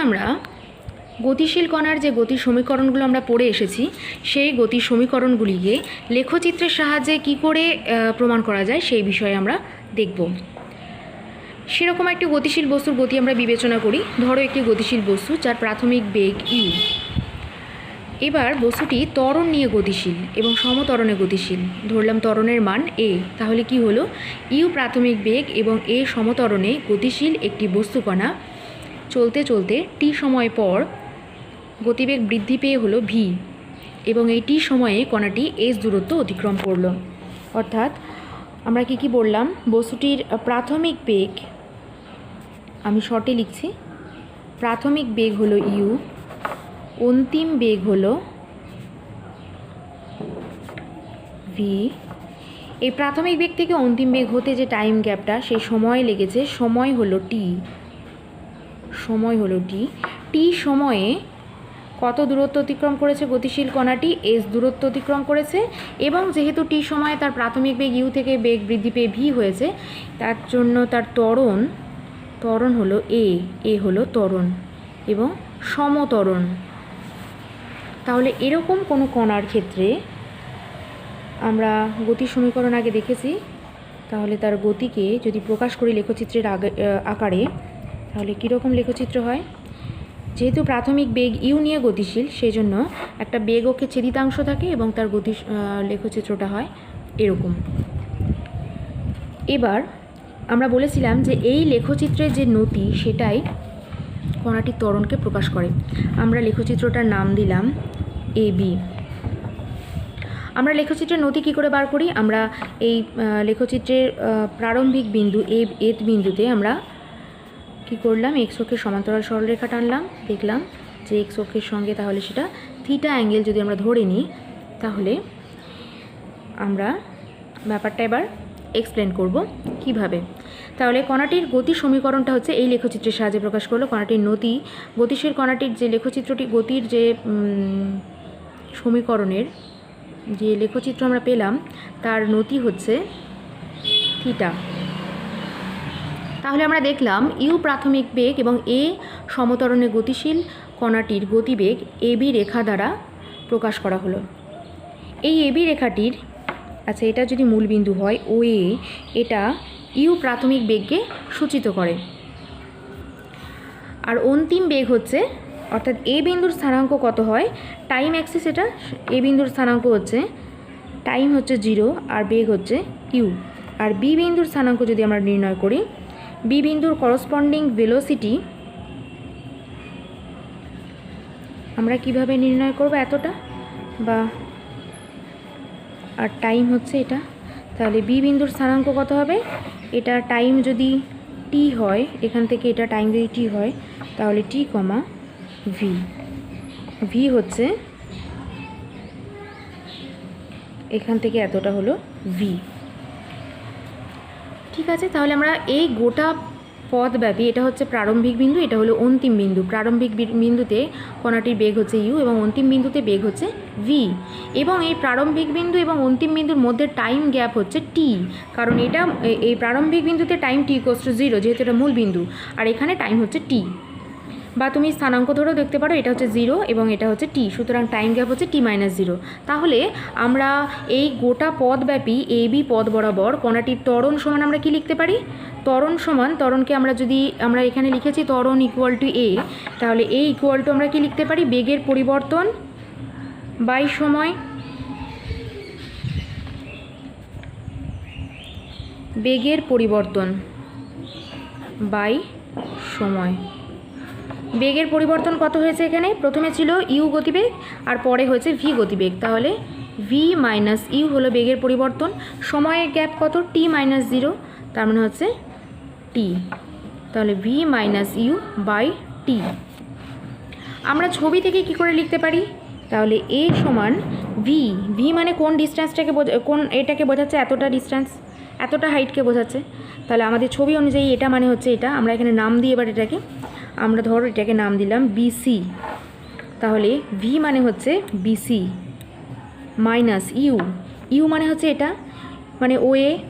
আমরা গতিশীল কণার যে গতির সমীকরণগুলো আমরা পড়ে এসেছি সেই গতির সমীকরণগুলিকে লেখচিত্রের সাহায্যে কি করে প্রমাণ করা যায় সেই বিষয়ে আমরা দেখব। সেরকম একটি গতিশীল বস্তুর গতি আমরা বিবেচনা করি। ধরো একটি গতিশীল বস্তু যার প্রাথমিক বেগ ইউ। এবার বস্তুটি ত্বরণ নিয়ে গতিশীল এবং সমত্বরণে গতিশীল। ধরলাম ত্বরণের মান এ, তাহলে কি হলো, ইউ প্রাথমিক বেগ এবং এ সমত্বরণে গতিশীল একটি বস্তুকণা চলতে চলতে টি সময় পর গতিবেগ বৃদ্ধি পেয়ে হলো ভি, এবং এই টি সময়ে কণাটি এস দূরত্ব অতিক্রম করলো। অর্থাৎ আমরা কি বললাম, বস্তুটির প্রাথমিক বেগ, আমি শর্টে লিখছি, প্রাথমিক বেগ হলো ইউ, অন্তিম বেগ হলো ভি। এই প্রাথমিক বেগ থেকে অন্তিম বেগ হতে যে টাইম গ্যাপটা, সেই সময় লেগেছে, সময় হলো টি। টি সময়ে কত দূরত্ব অতিক্রম করেছে গতিশীল কণাটি? এস দূরত্ব অতিক্রম করেছে, এবং যেহেতু টি সময়ে তার প্রাথমিক বেগ ইউ থেকে বেগ বৃদ্ধি পেয়ে ভি হয়েছে, তার জন্য তার ত্বরণ হলো এ হলো ত্বরণ এবং সমত্বরণ। তাহলে এরকম কোনো কণার ক্ষেত্রে আমরা গতির সমীকরণ আগে দেখেছি, তাহলে তার গতিকে যদি প্রকাশ করি লেখচিত্রের আকারে, তাহলে কীরকম লেখচিত্র হয়? যেহেতু প্রাথমিক বেগ ইউ নিয়ে গতিশীল, সেই জন্য একটা বেগ অক্ষে ছেদিতাংশ থাকে এবং তার লেখচিত্রটা হয় এরকম। এবার আমরা বলেছিলাম যে এই লেখচিত্রের যে নতি, সেটাই কণাটির ত্বরণকে প্রকাশ করে। আমরা লেখচিত্রটার নাম দিলাম এ বি। আমরা লেখচিত্রের নতি কী করে বার করি? আমরা এই লেখচিত্রের প্রারম্ভিক বিন্দু এত বিন্দুতে আমরা কি করলাম, এক্স অক্ষের সমান্তরাল সরলরেখা টানলাম, দেখলাম যে এক্স অক্ষের সঙ্গে তাহলে সেটা থিটা অ্যাঙ্গেল যদি আমরা ধরে নিই, তাহলে আমরা ব্যাপারটা এবার এক্সপ্লেন করব কিভাবে। তাহলে কণাটির গতি সমীকরণটা হচ্ছে এই লেখচিত্রের সাহায্যে প্রকাশ করলো। কণাটির নতি, গতিশীল কণাটির যে লেখচিত্রটি, গতির যে সমীকরণের যে লেখচিত্র আমরা পেলাম, তার নতি হচ্ছে থিটা। তাহলে আমরা দেখলাম ইউ প্রাথমিক বেগ এবং এ সমত্বরণে গতিশীল কণাটির গতিবেগ এবি রেখা দ্বারা প্রকাশ করা হলো। এই এবি রেখাটির, আচ্ছা এটা যদি মূল বিন্দু হয়, ও এটা ইউ প্রাথমিক বেগকে সূচিত করে। আর অন্তিম বেগ হচ্ছে, অর্থাৎ এ বিন্দুর স্থানাঙ্ক কত হয়, টাইম অ্যাক্সিস, এটা এ বিন্দুর স্থানাঙ্ক হচ্ছে, টাইম হচ্ছে 0 আর বেগ হচ্ছে ইউ। আর বি বিন্দুর স্থানাঙ্ক যদি আমরা নির্ণয় করি, বি বিন্দুর করসপন্ডিং ভেলোসিটি আমরা কিভাবে নির্ণয় করব, এতটা, বা আর টাইম হচ্ছে এটা। তাহলে বি বিন্দুর স্থানাঙ্ক কত হবে, এটা টাইম যদি টি হয়, এখান থেকে এটা টাইম যদি টি হয়, তাহলে টি কমা ভি হচ্ছে এখান থেকে এতটা হলো ভি। ঠিক আছে, তাহলে আমরা এই গোটা পথব্যাপী, এটা হচ্ছে প্রারম্ভিক বিন্দু, এটা হলো অন্তিম বিন্দু। প্রারম্ভিক বিন্দুতে কণাটির বেগ হচ্ছে ইউ এবং অন্তিম বিন্দুতে বেগ হচ্ছে ভি, এবং এই প্রারম্ভিক বিন্দু এবং অন্তিম বিন্দুর মধ্যে টাইম গ্যাপ হচ্ছে টি, কারণ এটা এই প্রারম্ভিক বিন্দুতে টাইম টি ইকুয়ালস টু 0, যেহেতু এটা মূল বিন্দু, আর এখানে টাইম হচ্ছে টি, বা তুমি স্থানাঙ্ক ধরেও দেখতে পারো, এটা হচ্ছে 0 এবং এটা হচ্ছে টি, সুতরাং টাইম গ্যাপ হচ্ছে t-0। তাহলে আমরা এই গোটা পথব্যাপী এ বি পথ বরাবর কণাটির ত্বরণ সমান আমরা কি লিখতে পারি, ত্বরণকে আমরা এখানে লিখেছি ত্বরণ ইকুয়াল টু এ, তাহলে এ ইকুয়াল টু আমরা কি লিখতে পারি, বেগের পরিবর্তন বাই সময়। বেগের পরিবর্তন বাই সময়। বেগের পরিবর্তন কত হয়েছে এখানে, প্রথমে ছিল ইউ গতিবেগ আর পরে হয়েছে ভি গতিবেগ, তাহলে ভি মাইনাস ইউ হলো বেগের পরিবর্তন। সময়ের গ্যাপ কত, t-0, তার মানে হচ্ছে টি, তাহলে V minus you by T. আমরা ছবি থেকে কি করে লিখতে পারি, তাহলে এ সমান ভি মানে কোন ডিস্ট্যান্সটাকে এটাকে বোঝাচ্ছে, এতটা ডিস্ট্যান্স, এতটা হাইটকে বোঝাচ্ছে। তাহলে আমাদের ছবি অনুযায়ী এটা মানে হচ্ছে এটা, আমরা এখানে নাম দিই এবার এটাকে, আমরা ধরো এটাকে নাম দিলাম বিসি, তাহলে ভি মানে হচ্ছে বিসি মাইনাস ইউ মানে হচ্ছে এটা, মানে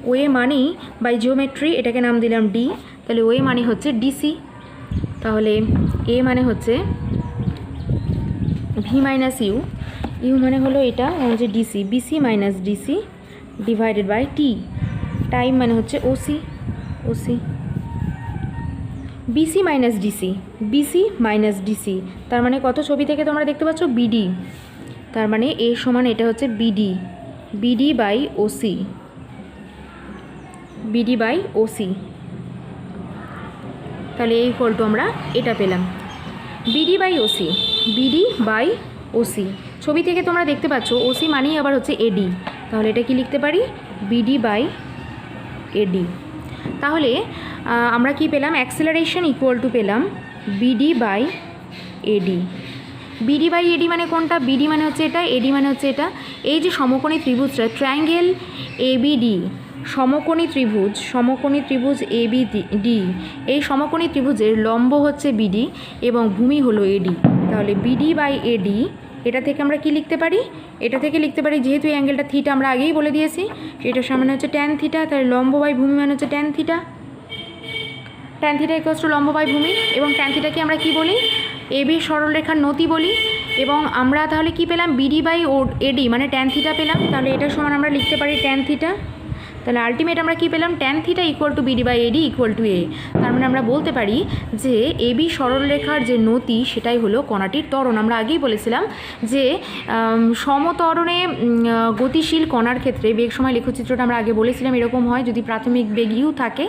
ওএ মানেই বাই জিওমেট্রি এটাকে নাম দিলাম ডি, তাহলে ওএ মানে হচ্ছে ডিসি। তাহলে এ মানে হচ্ছে ভি মাইনাস ইউ, ইউ মানে হলো এটা হচ্ছে DC, BC minus DC divided by T. Time মানে হচ্ছে OC, OC BC minus DC, BC minus DC, তার মানে কত ছবি থেকে তোমরা দেখতে পাচ্ছ বিডি, তার মানে এ সমান এটা হচ্ছে BD, BD by OC, BD by OC. তাহলে এই ইকুয়াল টু আমরা এটা পেলাম BD by OC, BD by OC. ছবি থেকে তোমরা দেখতে পাচ্ছ ওসি মানেই আবার হচ্ছে এডি, তাহলে এটা কি লিখতে পারি বিডি বাই এডি। তাহলে আমরা কি পেলাম অ্যাক্সেলারেশন ইকুয়াল টু পেলাম BD by AD. BD by AD মানে কোনটা, বিডি মানে হচ্ছে এটা, এডি মানে হচ্ছে এটা। এই যে সমকোণী ত্রিভুজটা ট্রায়াঙ্গেল এবিডি, সমকোণী ত্রিভুজ এবিডি, এই সমকোণী ত্রিভুজের লম্ব হচ্ছে বিডি এবং ভূমি হলো এডি। তাহলে বিডি বাই এডি এটা থেকে আমরা কি লিখতে পারি, এটা থেকে লিখতে পারি যেহেতু এই অ্যাঙ্গেলটা থিটা আমরা আগেই বলে দিয়েছি, এটার সামনে হচ্ছে ট্যান থিটা, তাহলে লম্ব বাই ভূমি মানে হচ্ছে tan theta, tan theta equals to লম্ব বাই ভূমি। এবং ট্যান থিটাকে আমরা কি বলি, এবি সরলরেখার নতি বলি। এবং আমরা তাহলে কি পেলাম বিডি বাই এডি মানে ট্যান থিটা পেলাম, তাহলে এটার সমান আমরা লিখতে পারি ট্যান থিটা। তাহলে আলটিমেট আমরা কি পেলাম tan theta equal to BD by AD equal to A. তার মানে আমরা বলতে পারি যে এবি সরলরেখার যে নতি সেটাই হলো কণাটির ত্বরণ। আমরা আগেই বলেছিলাম যে সমত্বরণে গতিশীল কণার ক্ষেত্রে বেগ সময় লেখচিত্রটা আমরা আগে বলেছিলাম এরকম হয় যদি প্রাথমিক বেগ ইউ থাকে,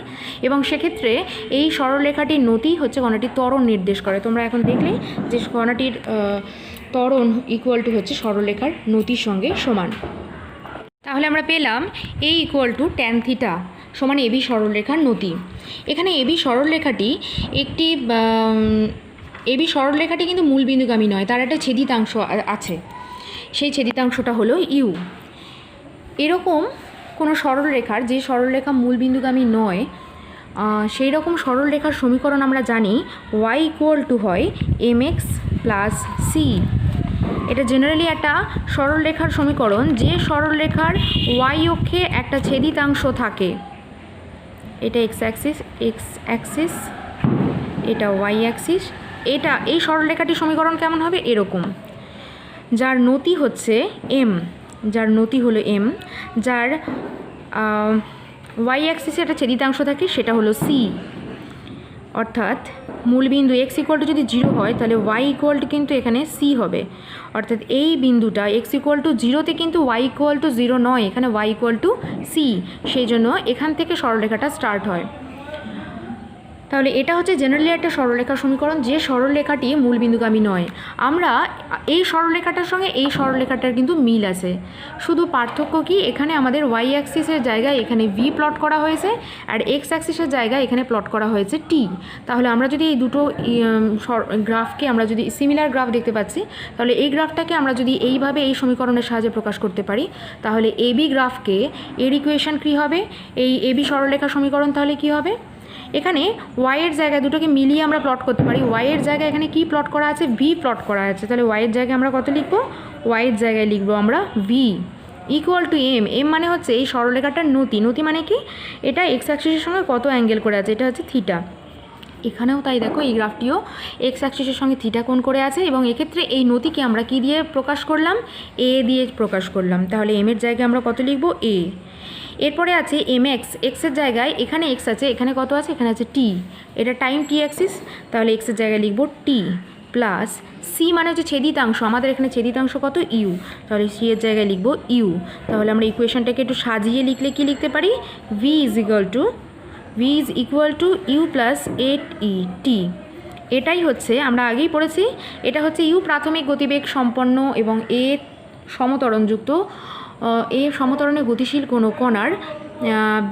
এবং সেক্ষেত্রে এই সরলরেখাটির নতি হচ্ছে কণাটির ত্বরণ নির্দেশ করে। তোমরা এখন দেখলে যে কণাটির ত্বরণ ইকুয়াল টু হচ্ছে সরলরেখার নতির সঙ্গে সমান। তাহলে আমরা পেলাম এ ইকুয়াল টু ট্যান থিটা সমান এবি সরলরেখার নতি। এখানে এবি সরলরেখাটি একটি কিন্তু মূলবিন্দুগামী নয়, তার একটা ছেদিতাংশ আছে, সেই ছেদিতাংশটা হলো ইউ। এরকম কোনো সরলরেখার যে সরলরেখা মূলবিন্দুগামী নয় সেই রকম সরলরেখার সমীকরণ আমরা জানি ওয়াই ইকুয়াল টু হয় এম এক্স প্লাস সি। এটা জেনারেলি একটা সরলরেখার সমীকরণ, যে সরলরেখার ওয়াই অক্ষে একটা ছেদিতাংশ থাকে, এটা এক্স অ্যাক্সিস, এটা ওয়াই অ্যাক্সিস। এই সরলরেখাটির সমীকরণ কেমন হবে এরকম, যার নতি হচ্ছে এম, যার নতি হলো এম, যার ওয়াই অ্যাক্সিসে একটা ছেদিতাংশ থাকে সেটা হলো সি। অর্থাৎ মূলবিন্দু এক্স ইকুয়াল টু যদি 0 হয় তাহলে ওয়াই ইকুয়াল টু কিন্তু এখানে সি হবে। অর্থাৎ এই বিন্দুটা এক্স ইকুয়াল টু 0-তে কিন্তু ওয়াই ইকুয়াল টু 0 নয়, এখানে ওয়াই ইকুয়াল টু সি, সেই জন্য এখান থেকে সরলরেখাটা স্টার্ট হয়। তাহলে এটা হচ্ছে জেনারেলি একটা সরলরেখার সমীকরণ, যে সরলরেখাটি মূলবিন্দুগামী নয়। আমরা এই সরলরেখাটার সঙ্গে এই সরলরেখাটার কিন্তু মিল আছে, শুধু পার্থক্য কি এখানে আমাদের ওয়াই অ্যাক্সিসের জায়গায় এখানে ভি প্লট করা হয়েছে আর এক্স অ্যাক্সিসের জায়গায় এখানে প্লট করা হয়েছে টি। তাহলে আমরা যদি এই দুটো গ্রাফকে আমরা যদি সিমিলার গ্রাফ দেখতে পাচ্ছি, তাহলে এই গ্রাফটাকে আমরা যদি এইভাবে এই সমীকরণের সাহায্যে প্রকাশ করতে পারি, তাহলে এবি গ্রাফকে এর ইকুয়েশন কী হবে, এই এবি সরলরেখার সমীকরণ তাহলে কি হবে, এখানে ওয়াইয়ের জায়গায় দুটোকে মিলিয়ে আমরা প্লট করতে পারি। ওয়াইয়ের জায়গায় এখানে কি প্লট করা আছে, ভি প্লট করা আছে, তাহলে ওয়াইয়ের জায়গায় আমরা কত লিখবো, ওয়াইয়ের জায়গায় লিখবো আমরা V equal to M. M মানে হচ্ছে এই সরলরেখাটার নতি, নতি মানে কি এটা এক্স অ্যাক্সিসের সঙ্গে কত অ্যাঙ্গেল করে আছে, এটা হচ্ছে থিটা। এখানেও তাই দেখো এই গ্রাফটিও এক্স অ্যাক্সিসের সঙ্গে থিটা কোণ করে আছে, এবং এক্ষেত্রে এই নতিকে আমরা কি দিয়ে প্রকাশ করলাম, এ দিয়ে প্রকাশ করলাম। তাহলে এম এর জায়গায় আমরা কত লিখবো, এ। এরপরে আছে এম এক্স, এক্সের জায়গায় এখানে এক্স আছে, এখানে কত আছে, এখানে আছে টি, এটা টাইম টি অ্যাক্সিস, তাহলে এক্সের জায়গায় লিখবো টি প্লাস সি মানে হচ্ছে ছেদিতাংশ, আমাদের এখানে ছেদিতাংশ কত ইউ, তাহলে সি এর জায়গায় লিখবো ইউ। তাহলে আমরা ইকুয়েশনটাকে একটু সাজিয়ে লিখলে কি লিখতে পারি, V is equal to U plus at E T. এটাই হচ্ছে আমরা আগেই পড়েছি, এটা হচ্ছে ইউ প্রাথমিক গতিবেগ সম্পন্ন এবং এ সমতরণযুক্ত, এ সমতরণে গতিশীল কোনো কণার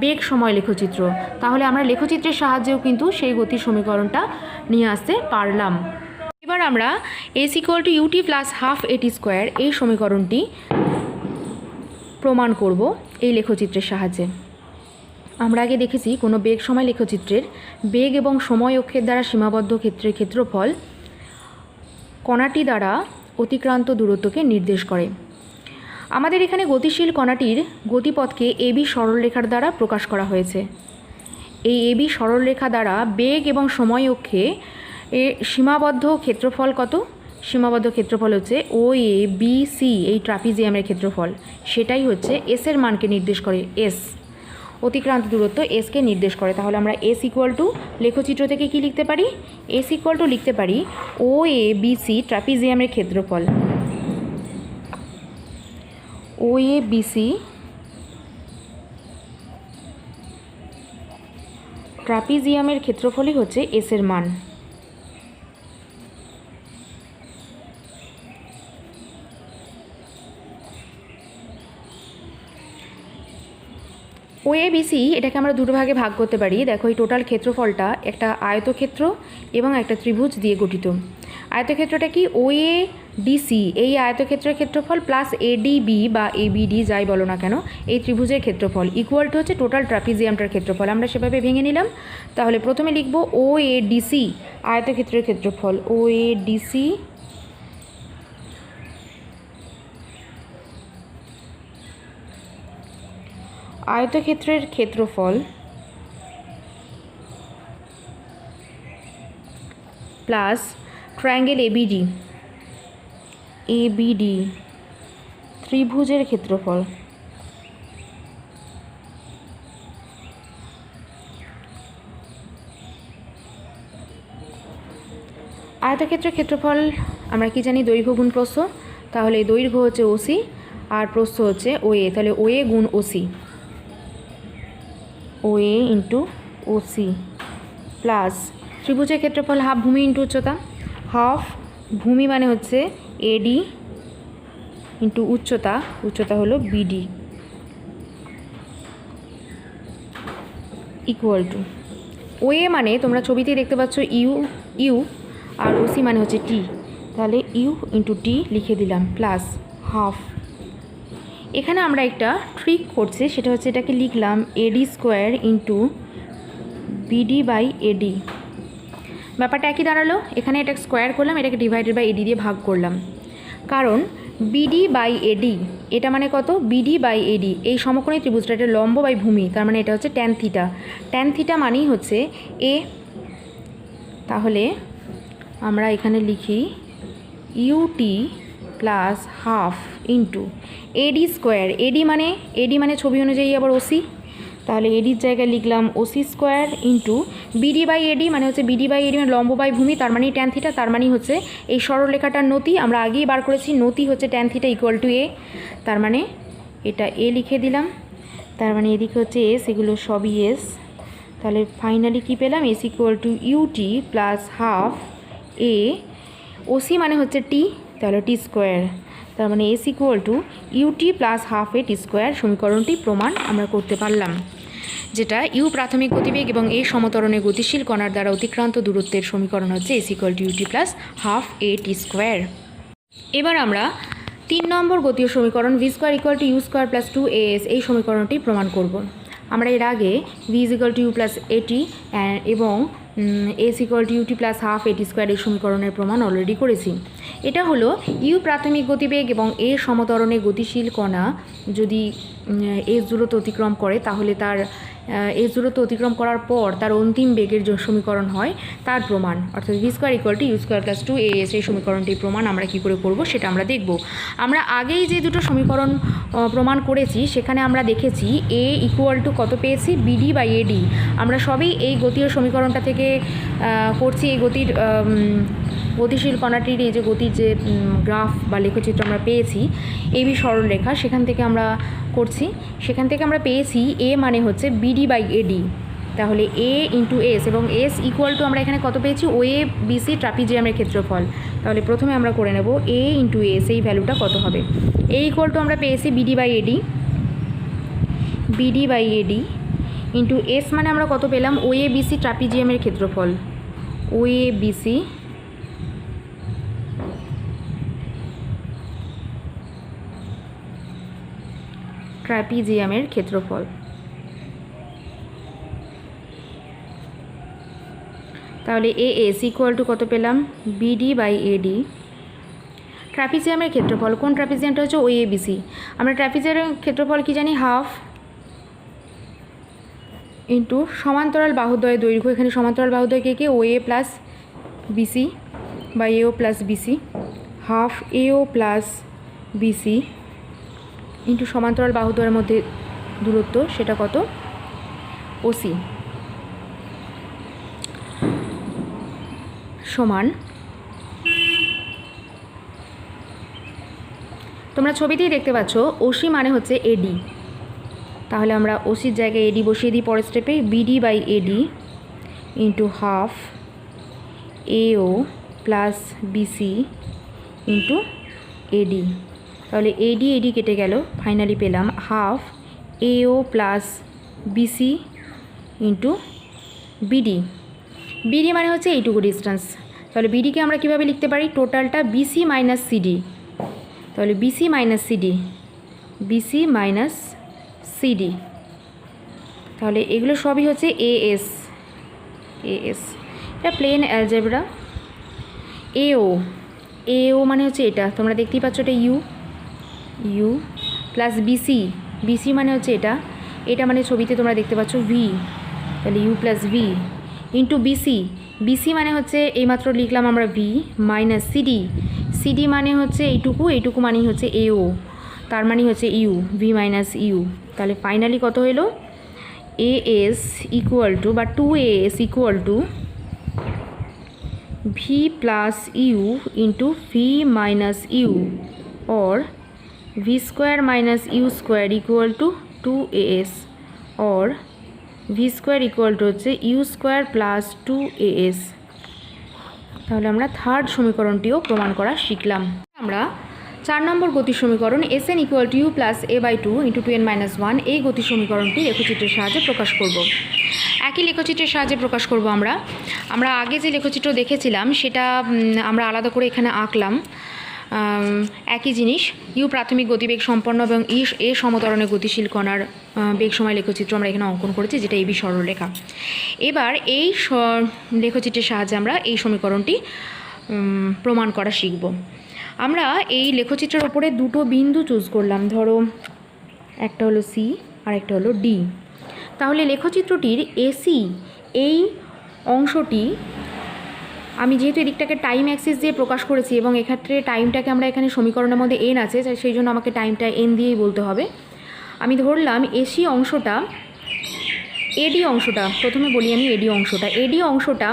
বেগ সময় লেখচিত্র। তাহলে আমরা লেখচিত্রের সাহায্যেও কিন্তু সেই গতির সমীকরণটা নিয়ে আসতে পারলাম। এবার আমরা S equal to UT plus half AT square এই সমীকরণটি প্রমাণ করব এই লেখচিত্রের সাহায্যে। আমরা আগে দেখেছি কোনো বেগ সময় লেখচিত্রের বেগ এবং সময় অক্ষের দ্বারা সীমাবদ্ধ ক্ষেত্রের ক্ষেত্রফল কণাটি দ্বারা অতিক্রান্ত দূরত্বকে নির্দেশ করে। আমাদের এখানে গতিশীল কণাটির গতিপথকে এবি সরলরেখার দ্বারা প্রকাশ করা হয়েছে। এই এবি সরলরেখা দ্বারা বেগ এবং সময় অক্ষে এ সীমাবদ্ধ ক্ষেত্রফল কত? সীমাবদ্ধ ক্ষেত্রফল হচ্ছে ও এ বি সি এই ট্রাপিজিয়ামের ক্ষেত্রফল, সেটাই হচ্ছে এস এর মানকে নির্দেশ করে। এস অতিক্রান্ত দূরত্ব এসকে নির্দেশ করে। তাহলে আমরা এস ইকুয়াল টু লেখচিত্র থেকে কি লিখতে পারি? এস ইকুয়াল টু লিখতে পারি ও এ বি সি ট্রাপিজিয়ামের ক্ষেত্রফল। ও এ বি সি ট্রাপিজিয়ামের ক্ষেত্রফলই হচ্ছে এস এর মান। ও এ বি সি এটাকে আমরা দুটো ভাগে ভাগ করতে পারি। দেখো এই টোটাল ক্ষেত্রফলটা একটা আয়তক্ষেত্র এবং একটা ত্রিভুজ দিয়ে গঠিত। আয়তক্ষেত্রটা কি? ও এ ডিসি এই আয়তক্ষেত্রের ক্ষেত্রফল প্লাস এডিবি বা এবিডি যাই বলো না কেন এই ত্রিভুজের ক্ষেত্রফল ইকুয়াল টু হচ্ছে টোটাল ট্রাপিজিয়ামটার ক্ষেত্রফল। আমরা সেভাবে ভেঙে নিলাম। তাহলে প্রথমে লিখব ও এ ডিসি আয়তক্ষেত্রের ক্ষেত্রফল। ও এ ডিসি আয়তক্ষেত্রের ক্ষেত্রফল প্লাস ট্রায়াঙ্গেল এবিডি ত্রিভুজের ক্ষেত্রফল। আয়তক্ষেত্রের ক্ষেত্রফল আমরা কি জানি? দৈর্ঘ্য গুণ প্রস্থ। তাহলে দৈর্ঘ্য হচ্ছে ওসি আর প্রস্থ হচ্ছে ও এ। তাহলে ও এ গুণ ওসি, ও এ ইন্টু ওসি প্লাস ত্রিভুজের ক্ষেত্রফল হাফ ভূমি ইন্টু উচ্চতা। হাফ ভূমি মানে হচ্ছে এডি ইন্টু উচ্চতা, উচ্চতা হলো বিডি ইকুয়াল টু ও এ মানে তোমরা ছবিতেই দেখতে পাচ্ছ ইউ আর ওসি মানে হচ্ছে টি। তাহলে ইউ ইন্টু টি লিখে দিলাম প্লাস হাফ। এখানে আমরা একটা ট্রিক করছি, সেটা হচ্ছে এটাকে লিখলাম AD square into BD by AD. ব্যাপারটা একই দাঁড়ালো। এখানে এটা স্কোয়ার করলাম, এটাকে ডিভাইডেড বাই এডি দিয়ে ভাগ করলাম। কারণ বিডি বাই এডি এটা মানে কত? বিডি বাই এডি এই সমকোণী ত্রিভুজটা এটা লম্ব বাই ভূমি, তার মানে এটা হচ্ছে ট্যান থিটা। ট্যান থিটা মানেই হচ্ছে এ। তাহলে আমরা এখানে লিখি UT plus half into AD square. AD মানে ছবি অনুযায়ী আবার ওসি। তাহলে এডির জায়গায় লিখলাম OC square into BD by AD মানে হচ্ছে বিডি বাই এডি মানে লম্ব বাই ভূমি, তার মানে ট্যান থিটা। তার মানে হচ্ছে এই সরলরেখাটার নতি আমরা আগেই বার করেছি, নতি হচ্ছে tan theta equal to A. তার মানে এটা এ লিখে দিলাম। তার মানে এদিকে হচ্ছে এস, এগুলো সবই এস। তাহলে ফাইনালি কী পেলাম? S equal to UT plus half A. OC মানে হচ্ছে টি, তাহলে টি স্কোয়ার। তার মানে S equal to UT plus half A T square. সমীকরণটি প্রমাণ আমরা করতে পারলাম, যেটা ইউ প্রাথমিক গতিবেগ এবং এ সমতরণে গতিশীল কণার দ্বারা অতিক্রান্ত দূরত্বের সমীকরণ হচ্ছে S equal to UT plus half A T square. এবার আমরা 3 নম্বর গতীয় সমীকরণ V square equal to U square plus 2as এই সমীকরণটি প্রমাণ করব। আমরা এর আগে V is equal to U plus AT এবং S equal to UT plus half AT square এই সমীকরণের প্রমাণ অলরেডি করেছি। এটা হলো ইউ প্রাথমিক গতিবেগ এবং এ সমতরণে গতিশীল কণা যদি এস দূরত্ব অতিক্রম করে, তাহলে তার এস দূরত্ব অতিক্রম করার পর তার অন্তিম বেগের যে সমীকরণ হয় তার প্রমাণ, অর্থাৎ V square equal to U square plus 2as এই সমীকরণটির প্রমাণ আমরা কী করে করব সেটা আমরা দেখব। আমরা আগেই যে দুটো সমীকরণ প্রমাণ করেছি সেখানে আমরা দেখেছি এ ইকুয়াল টু কত পেয়েছি? BD by AD. আমরা সবই এই গতীয় সমীকরণটা থেকে করছি। এই গতিশীল কণাটির এই যে গতির যে গ্রাফ বা লেখচিত্র আমরা পেয়েছি এবি সরলরেখা, সেখান থেকে আমরা করছি। সেখান থেকে আমরা পেয়েছি এ মানে হচ্ছে বিডি বাই এডি। তাহলে এ ইন্টু এস এবং এস ইকুয়াল টু আমরা এখানে কত পেয়েছি? ও এ বিসি ট্রাপিজিয়ামের ক্ষেত্রফল। তাহলে প্রথমে আমরা করে নেব এ ইন্টু এস, এই ভ্যালুটা কত হবে? এ ইকুয়াল টু আমরা পেয়েছি BD by AD into S মানে আমরা কত পেলাম? ও এ বিসি ট্রাপিজিয়ামের ক্ষেত্রফল। ও এ বিসি ট্রাপিজিয়ামের ক্ষেত্রফল। তাহলে এ এস ইকুয়াল টু কত পেলাম? বিডি বাই এডি। ট্রাপিজিয়ামের ক্ষেত্রফল, কোন ট্রাপিজিয়ামটা হচ্ছে? ও এ বিসি। আমরা ট্রাপিজিয়ামের ক্ষেত্রফল কি জানি? হাফ ইন্টু সমান্তরাল বাহুদ্বয়ের দৈর্ঘ্য। এখানে সমান্তরাল বাহুদ্বয় কে? ও এ প্লাস বিসি বা এও plus BC, half AO plus BC into সমান্তরাল বাহুদ্বয়ের মধ্যে দূরত্ব, সেটা কত? ওসি, সমান, তোমরা ছবিতেই দেখতে পাচ্ছ ওসি মানে হচ্ছে এডি, তাহলে আমরা ওসির জায়গায় এডি বসিয়ে দিই পরের স্টেপে, BD by AD into half AO plus BC into AD. তাহলে এডি এডি কেটে গেল, ফাইনালি পেলাম half AO plus BC into BD. BD মানে হচ্ছে এইটুকু ডিস্টেন্স, তাহলে বিডিকে আমরা কীভাবে লিখতে পারি? টোটালটা বিসি মাইনাস সিডি, তাহলে BC minus CD, BC minus CD, তাহলে এগুলো সবই হচ্ছে এএস। এএস এটা প্লেন অ্যালজেব্রা। এও, এও মানে হচ্ছে এটা, তোমরা দেখতেই পাচ্ছ এটা U, U plus BC, BC মানে হচ্ছে এটা, এটা মানে ছবিতে তোমরা দেখতে পাচ্ছ ভি, তাহলে U plus V into BC, BC মানে হচ্ছে এইমাত্র লিখলাম আমরা ভি মাইনাস সিডি, সিডি মানে হচ্ছে এইটুকু, এইটুকু মানেই হচ্ছে এও, তার মানে হচ্ছে ইউ, ভি মাইনাস ইউ। তাহলে ফাইনালি কত হলো? এএস ইকুয়াল টু বা 2AS equal to V plus U into V minus U, or V square minus U square equal to 2AS, or V square equal to হচ্ছে U square plus 2AS। তাহলে আমরা third সমীকরণটিও প্রমাণ করা শিখলাম। আমরা 4 নম্বর গতি সমীকরণ Sn equal to U plus a/2 into 2n-1 এই গতি সমীকরণটি লেখচিত্রের সাহায্যে প্রকাশ করব। একই লেখচিত্রের সাহায্যে প্রকাশ করব। আমরা আগে যে লেখচিত্র দেখেছিলাম সেটা আমরা আলাদা করে এখানে আঁকলাম। একই জিনিস, ইউ প্রাথমিক গতিবেগ সম্পন্ন এবং এ সমতরণে গতিশীল কণার বেগ সময় লেখচিত্র আমরা এখানে অঙ্কন করেছি, যেটা এবি সরলরেখা। এবার এই লেখচিত্রের সাহায্যে আমরা এই সমীকরণটি প্রমাণ করা শিখব। আমরা এই লেখচিত্রের ওপরে দুটো বিন্দু চুজ করলাম, ধরো একটা হলো সি আর একটা হলো ডি। তাহলে লেখচিত্রটির এসি এই অংশটি, আমি যেহেতু এদিকটাকে টাইম অ্যাক্সিস দিয়ে প্রকাশ করেছি এবং এক্ষেত্রে টাইমটাকে আমরা এখানে সমীকরণের মধ্যে এন আছে, সেই জন্য আমাকে টাইমটা এন দিয়েই বলতে হবে। আমি ধরলাম এসি অংশটা, এডি অংশটা, প্রথমে বলি আমি এডি অংশটা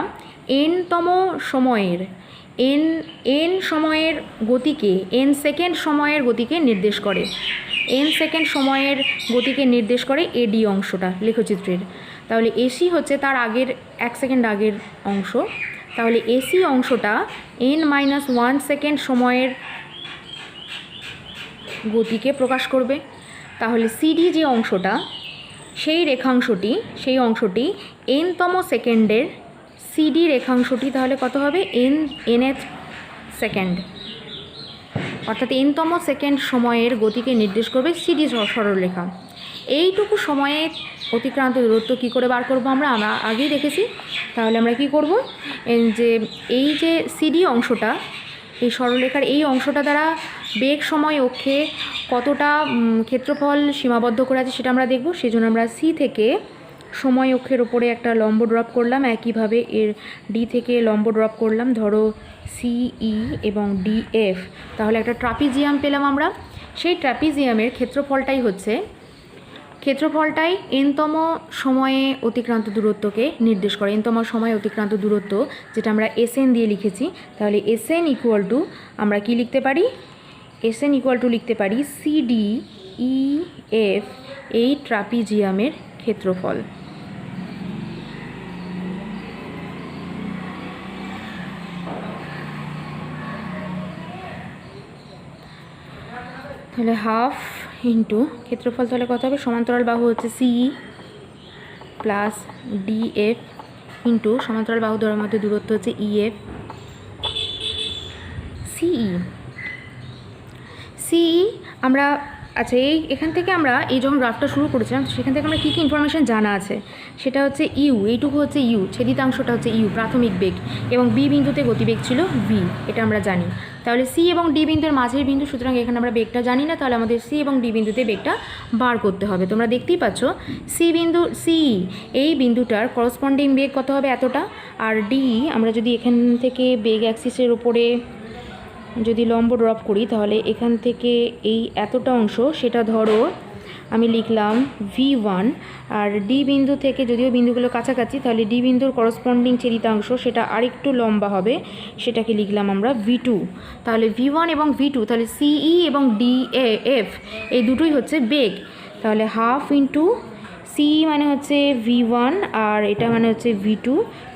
এনতম সময়ের, এন সময়ের গতিকে, এন সেকেন্ড সময়ের গতিকে নির্দেশ করে, এন সেকেন্ড সময়ের গতিকে নির্দেশ করে এডি অংশটা লেখচিত্রের। তাহলে এসি হচ্ছে তার আগের 1 সেকেন্ড আগের অংশ, তাহলে এসি অংশটা n-1 সেকেন্ড সময়ের গতিকে প্রকাশ করবে। তাহলে সিডি যে অংশটা, সেই অংশটি nতম সেকেন্ডের সিডি রেখাংশটি তাহলে কত হবে? nth সেকেন্ড, অর্থাৎ nতম সেকেন্ড সময়ের গতিকে নির্দেশ করবে সিডি সরলরেখা। এইটুকু সময়ে অতিক্রান্ত দূরত্ব কী করে বার করব আমরা আগেই দেখেছি। তাহলে আমরা কি করব, এই যে সিডি অংশটা, এই সরলরেখার এই অংশটা দ্বারা বেগ সময় অক্ষে কতটা ক্ষেত্রফল সীমাবদ্ধ করে আছে সেটা আমরা দেখব। সেজন্য আমরা সি থেকে সময় অক্ষের ওপরে একটা লম্ব ড্রপ করলাম, একইভাবে এর ডি থেকে লম্ব ড্রপ করলাম, ধরো সিই এবং ডিএফ। তাহলে একটা ট্রাপিজিয়াম পেলাম আমরা। সেই ট্রাপিজিয়ামের ক্ষেত্রফলটাই এনতম সময়ে অতিক্রান্ত দূরত্বকে নির্দেশ করে, এনতম সময়ে অতিক্রান্ত দূরত্ব, যেটা আমরা এসএন দিয়ে লিখেছি। তাহলে এসএন ইকুয়াল টু আমরা কি লিখতে পারি? এসএন ইকুয়াল টু লিখতে পারি সিডি ইএফ এই ট্রাপিজিয়ামের ক্ষেত্রফল। তাহলে হাফ ইন্টু ক্ষেত্রফল, তাহলে কত হবে? সমান্তরাল বাহু হচ্ছে সিই প্লাস ডিএফ ইন্টু সমান্তরাল বাহু দ্বয়ের মধ্যে দূরত্ব হচ্ছে ইএফ। সিই আমরা আচ্ছা, এখান থেকে আমরা যখন গ্রাফটা শুরু করেছিলাম সেখান থেকে আমরা কী কী ইনফরমেশান জানা আছে সেটা হচ্ছে ইউ, এইটুকু হচ্ছে ইউ, ছেদিতাংশটা হচ্ছে ইউ প্রাথমিক বেগ, এবং বি বিন্দুতে গতিবেগ ছিল ভি, এটা আমরা জানি। তাহলে সি এবং ডি বিন্দুর মাঝের বিন্দু, সুতরাং এখানে আমরা বেগটা জানি না, তাহলে আমাদের সি এবং ডি বিন্দুতে বেগটা বার করতে হবে। তোমরা দেখতেই পাচ্ছ সি এই বিন্দুটার করসপন্ডিং বেগ কত হবে, এতটা। আর ডি আমরা যদি এখান থেকে বেগ অ্যাক্সিসের উপরে যদি লম্ব ড্রপ করি তাহলে এখান থেকে এই এতটা অংশ, সেটা ধরো আমি লিখলাম V1, আর ডি বিন্দু থেকে যদিও বিন্দুগুলো কাছাকাছি, তাহলে ডি বিন্দুর করসপন্ডিং ছেদিতাংশ সেটা আরেকটু লম্বা হবে, সেটাকে লিখলাম আমরা V2। তাহলে V1 এবং V2, তাহলে CE এবং DF এই দুটোই হচ্ছে বেগ। তাহলে হাফ ইন্টু সি মানে হচ্ছে V1 আর এটা মানে হচ্ছে V2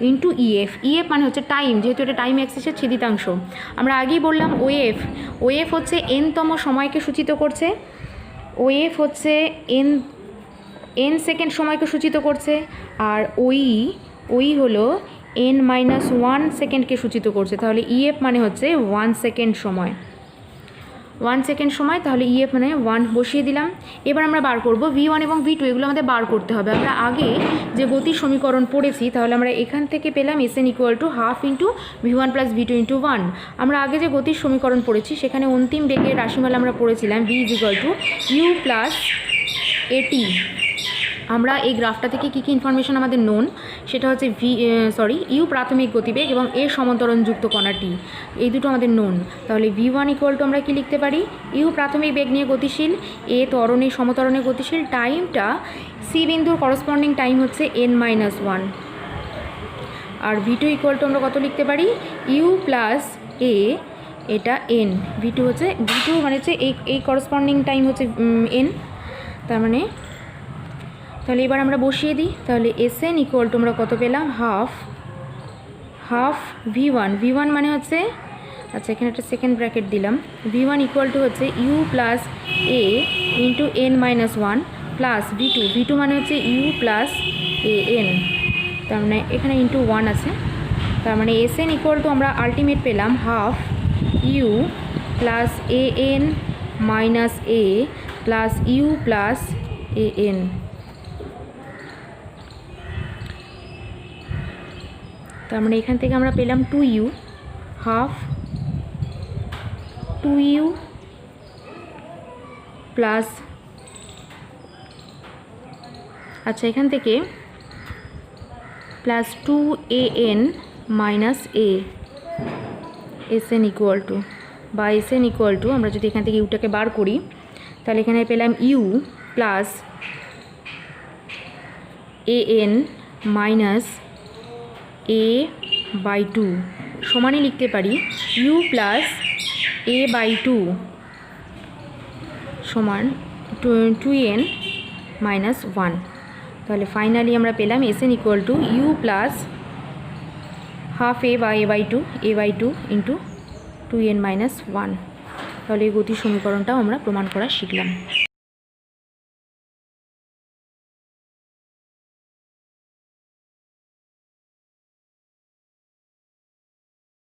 ইন্টু EF মানে হচ্ছে টাইম, যেহেতু এটা টাইম অ্যাক্সিসের ছেদিতাংশ। আমরা আগেই বললাম ওএফ হচ্ছে এনতম সময়কে সূচিত করছে, ওএফ হচ্ছে এন সেকেন্ড সময়কে সূচিত করছে, আর ওই হলো n-1 সেকেন্ডকে সূচিত করছে। তাহলে EF মানে হচ্ছে 1 সেকেন্ড সময়, 1 সেকেন্ড সময়, তাহলে EF মানে 1 বসিয়ে দিলাম। এবার আমরা বার করব V1 এবং V2, এগুলো আমাদের বার করতে হবে। আমরা আগে যে গতির সমীকরণ পড়েছি, তাহলে আমরা এখান থেকে পেলাম Sn = half into V1 + V2 × 1। আমরা আগে যে গতির সমীকরণ পড়েছি সেখানে অন্তিম বেগের রাশিমালা আমরা পড়েছিলাম V = U + AT। আমরা এই গ্রাফটা থেকে কী কী ইনফরমেশন আমাদের নোন, সেটা হচ্ছে ইউ প্রাথমিক গতিবেগ এবং এর সমান্তরালযুক্ত কণাটি, এই দুটো আমাদের নোন। তাহলে V1 = আমরা কি লিখতে পারি, ইউ প্রাথমিক বেগ নিয়ে গতিশীল, এ ত্বরণে সমতরণে গতিশীল, টাইমটা সি বিন্দুর করসপন্ডিং টাইম হচ্ছে n-1। আর V2 = আমরা কত লিখতে পারি, ইউ + এ, এটা n, V2 মানে হচ্ছে এই করসপন্ডিং টাইম হচ্ছে n। তার মানে তাহলে এবার আমরা বসিয়ে দিই। তাহলে Sn = আমরা কত পেলাম, হাফ V1 মানে হচ্ছে, আচ্ছা এখানে একটা সেকেন্ড ব্র্যাকেট দিলাম, V1 = হচ্ছে you + A into n-1 plus V2 মানে হচ্ছে ইউ + an, তার মানে এখানে ইন্টু 1 আছে। তার মানে Sn = আমরা আলটিমেট পেলাম half U + an - a plus U + an। তার মানে এখান থেকে আমরা পেলাম 2u, হাফ 2u প্লাস, আচ্ছা এখান থেকে প্লাস 2an - a, Sn = বা Sn = আমরা যদি এখান থেকে ইউটাকে বার করি তাহলে এখানে পেলাম ইউ প্লাস an - a/2 সমানই লিখতে পারি u + a/2 সমান 2n - 1। তাহলে ফাইনালি আমরা পেলাম Sn = u + half a/2 into 2n - 1। তাহলে এই গতির সমীকরণটাও আমরা প্রমাণ করা শিখলাম।